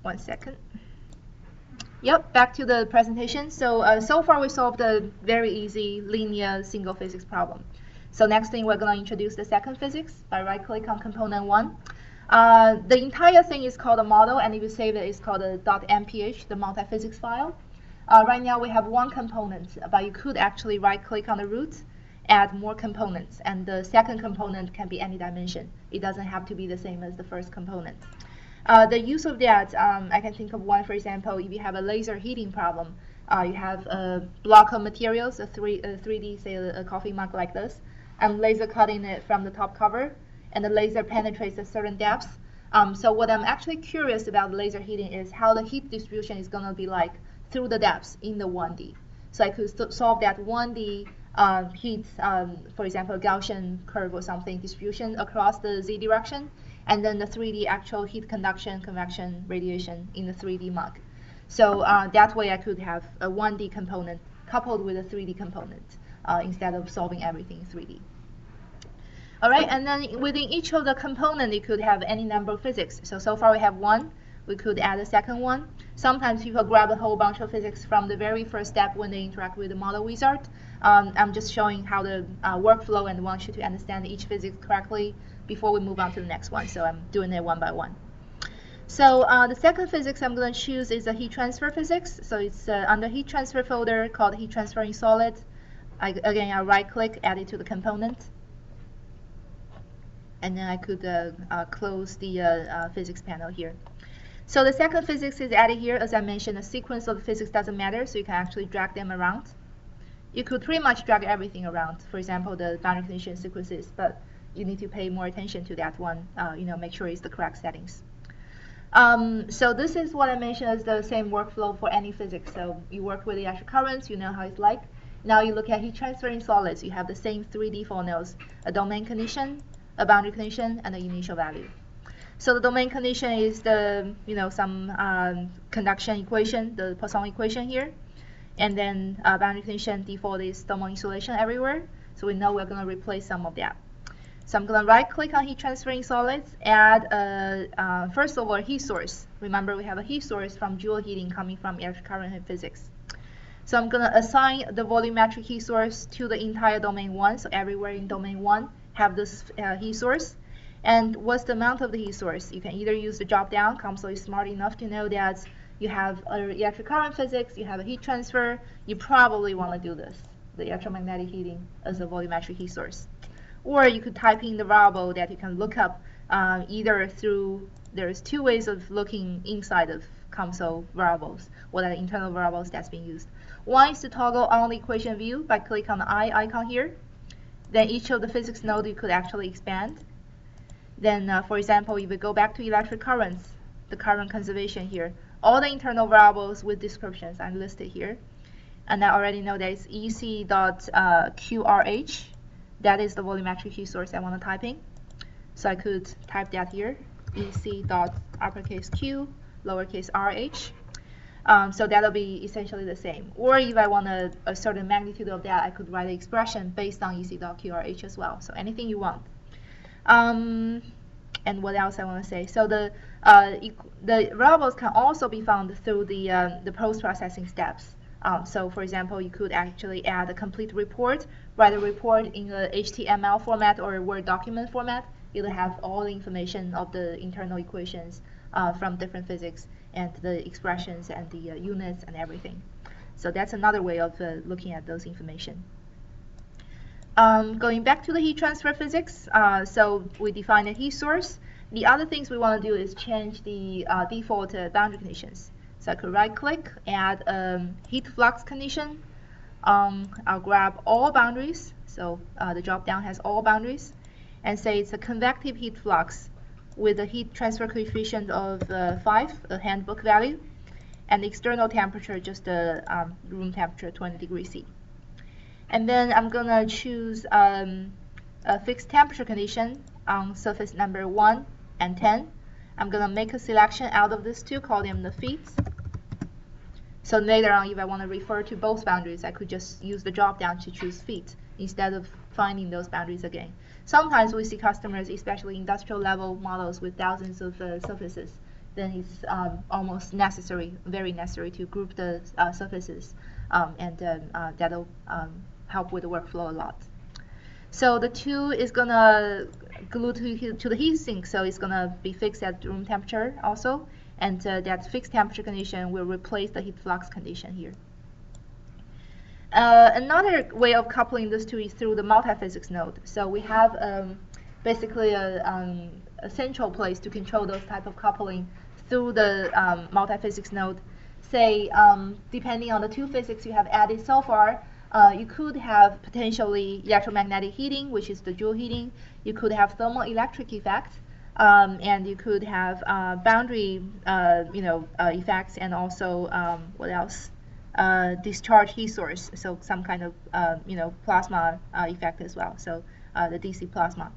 1 second. Yep, back to the presentation. So far we solved a very easy linear single physics problem. So next thing we're going to introduce the second physics by right-click on component 1. The entire thing is called a model, and if you save it, it's called a .mph, the multi-physics file. Right now we have one component, but you could actually right-click on the root, add more components, and the second component can be any dimension. It doesn't have to be the same as the first component. The use of that, I can think of one, for example, if you have a laser heating problem, you have a block of materials, a 3D, say a coffee mug like this, and laser cutting it from the top cover, and the laser penetrates a certain depth. So what I'm actually curious about laser heating is how the heat distribution is going to be like through the depths in the 1D. So I could solve that 1D heat, for example, Gaussian curve or something, distribution across the z direction, and then the 3D actual heat conduction, convection, radiation in the 3D mug. So that way I could have a 1D component coupled with a 3D component instead of solving everything in 3D. All right, and then within each of the components, it could have any number of physics. So far we have one. We could add a second one. Sometimes people grab a whole bunch of physics from the very first step when they interact with the model wizard. I'm just showing how the workflow and want you to understand each physics correctly before we move on to the next one. So I'm doing it one by one. So the second physics I'm going to choose is a heat transfer physics. So it's under heat transfer folder called heat transfer in solid. Again, I right-click, add it to the component. And then I could close the physics panel here. So the second physics is added here. As I mentioned, the sequence of the physics doesn't matter, so you can actually drag them around. You could pretty much drag everything around. For example, the boundary condition sequences, but you need to pay more attention to that one. Make sure it's the correct settings. So this is what I mentioned as the same workflow for any physics. So you work with the electric currents, you know how it's like. Now you look at heat transfer in solids. You have the same 3D formulas: a domain condition, a boundary condition, and an initial value. So the domain condition is the some conduction equation, the Poisson equation here, and then boundary condition default is thermal insulation everywhere. So we know we're going to replace some of that. So I'm going to right-click on heat transferring solids, add first of all a heat source. Remember we have a heat source from Joule heating coming from electric current and physics. So I'm going to assign the volumetric heat source to the entire domain 1. So everywhere in domain 1 have this heat source. And what's the amount of the heat source? You can either use the drop-down. COMSOL is smart enough to know that you have electric current physics, you have a heat transfer. You probably want to do this, the electromagnetic heating as a volumetric heat source. Or you could type in the variable that you can look up either through, there's two ways of looking inside of COMSOL variables, what are the internal variables that's being used. One is to toggle on the equation view by clicking on the I icon here. Then each of the physics node you could actually expand. Then, for example, if we go back to electric currents, the current conservation here, all the internal variables with descriptions are listed here. And I already know that it's ec.qrh. That is the volumetric heat source I want to type in. So I could type that here, ec.uppercase Q, lowercase rh. So that'll be essentially the same. Or if I want a certain magnitude of that, I could write an expression based on ec.qrh as well. So anything you want. And what else I want to say? So the variables can also be found through the post-processing steps. So for example, you could actually add a complete report, write a report in a HTML format or a Word document format. It'll have all the information of the internal equations from different physics and the expressions and the units and everything. So that's another way of looking at those information. Going back to the heat transfer physics, so we define a heat source. The other things we want to do is change the default boundary conditions. So I could right-click, add heat flux condition. I'll grab all boundaries. So the drop-down has all boundaries, and say it's a convective heat flux with a heat transfer coefficient of 5, a handbook value, and the external temperature just the room temperature, 20 degrees C. And then I'm going to choose a fixed temperature condition on surface number 1 and 10. I'm going to make a selection out of these two, call them the feet. So later on, if I want to refer to both boundaries, I could just use the drop-down to choose feet instead of finding those boundaries again. Sometimes we see customers, especially industrial level models with thousands of surfaces, then it's almost necessary, very necessary to group the surfaces, and that'll help with the workflow a lot. So the 2 is gonna glue to the heat sink, so it's gonna be fixed at room temperature also, and that fixed temperature condition will replace the heat flux condition here. Another way of coupling these two is through the multiphysics node. So we have basically a central place to control those type of coupling through the multiphysics node. Say, depending on the 2 physics you have added so far, you could have potentially electromagnetic heating, which is the Joule heating. You could have thermoelectric effect, and you could have boundary, effects, and also what else? Discharge heat source, so some kind of plasma effect as well. So the DC plasma.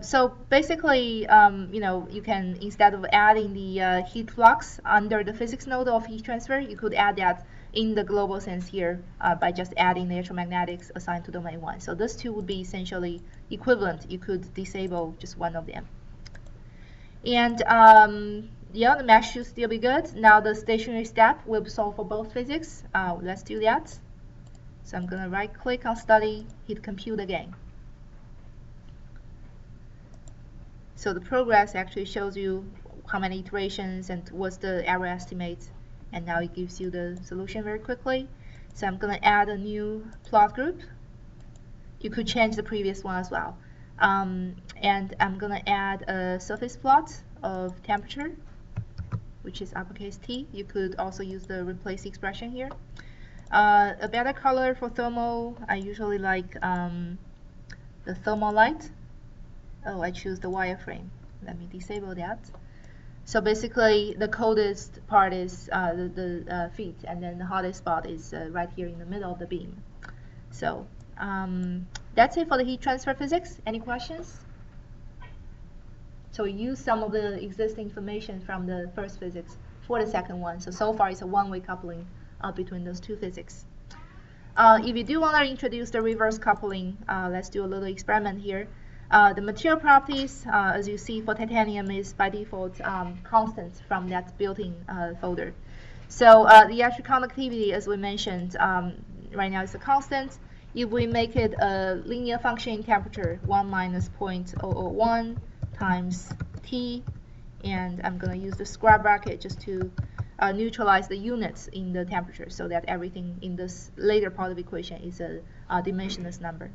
So basically, you can, instead of adding the heat flux under the physics node of heat transfer, you could add that in the global sense here by just adding the electromagnetics assigned to domain 1. So those 2 would be essentially equivalent. You could disable just one of them. And yeah, the mesh should still be good. Now the stationary step will solve for both physics. Let's do that. So I'm going to right click on study, hit compute again. So the progress actually shows you how many iterations and what's the error estimate. And now it gives you the solution very quickly. So I'm going to add a new plot group. You could change the previous one as well. And I'm going to add a surface plot of temperature, which is uppercase T. You could also use the replace expression here. A better color for thermal, I usually like the thermal light. Oh, I choose the wireframe. Let me disable that. So basically, the coldest part is the feet, and then the hottest spot is right here in the middle of the beam. So that's it for the heat transfer physics. Any questions? So we use some of the existing information from the first physics for the second one. So far it's a one-way coupling between those 2 physics. If you do want to introduce the reverse coupling, let's do a little experiment here. The material properties, as you see for titanium, is by default constant from that built-in folder. So the electric conductivity, as we mentioned, right now is a constant. If we make it a linear function in temperature, 1 minus 0.001 times T, and I'm going to use the square bracket just to neutralize the units in the temperature so that everything in this later part of the equation is a dimensionless number.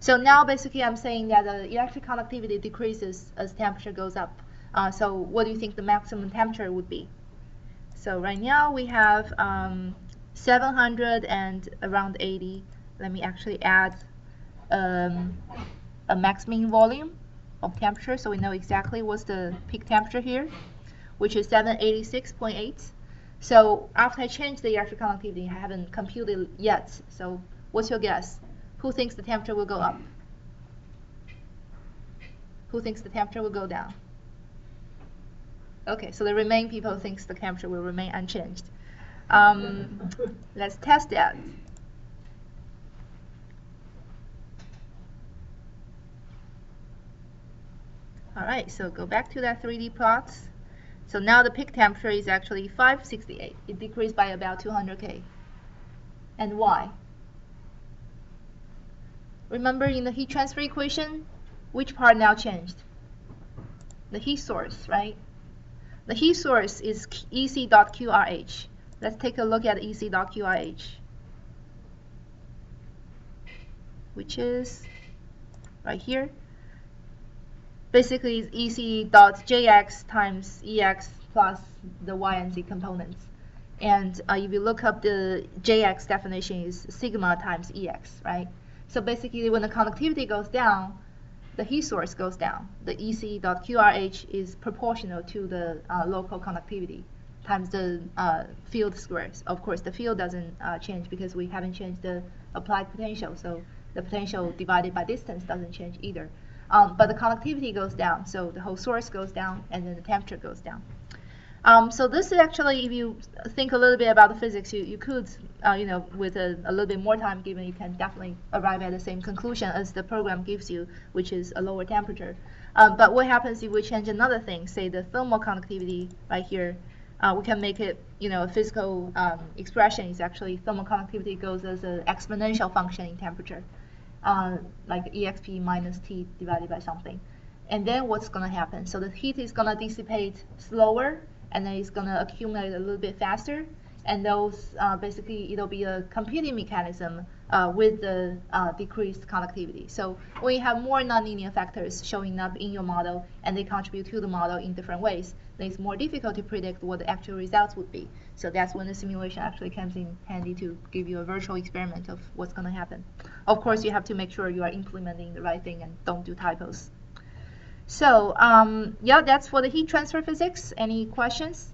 So now basically I'm saying that the electric conductivity decreases as temperature goes up. So what do you think the maximum temperature would be? So right now we have 700 and around 80. Let me actually add a max mean volume of temperature so we know exactly what's the peak temperature here, which is 786.8. So after I change the electric conductivity, I haven't computed yet. So what's your guess? Who thinks the temperature will go up? Who thinks the temperature will go down? Okay, so the remaining people thinks the temperature will remain unchanged. Let's test that. All right, so go back to that 3D plot. So now the peak temperature is actually 568. It decreased by about 200 K. And why? Remember in the heat transfer equation, which part now changed? The heat source, right? The heat source is EC.QRH. Let's take a look at EC.QRH, which is right here. Basically, it's EC.JX times EX plus the Y and Z components. And if you look up the JX definition is sigma times EX, right? So basically, when the conductivity goes down, the heat source goes down. The EC.QRH is proportional to the local conductivity times the field squares. Of course, the field doesn't change because we haven't changed the applied potential. So the potential divided by distance doesn't change either. But the conductivity goes down, so the whole source goes down, and then the temperature goes down. So this is actually, if you think a little bit about the physics, you could, with a little bit more time given, you can definitely arrive at the same conclusion as the program gives you, which is a lower temperature. But what happens if we change another thing, say the thermal conductivity right here? We can make it, a physical expression is actually thermal conductivity goes as an exponential function in temperature, like exp minus T divided by something. And then what's going to happen? So the heat is going to dissipate slower, and then it's going to accumulate a little bit faster. And those, basically, it'll be a competing mechanism with the decreased conductivity. So when you have more nonlinear factors showing up in your model, and they contribute to the model in different ways, then it's more difficult to predict what the actual results would be. So that's when the simulation actually comes in handy to give you a virtual experiment of what's going to happen. Of course, you have to make sure you are implementing the right thing and don't do typos. So yeah, that's for the heat transfer physics. Any questions?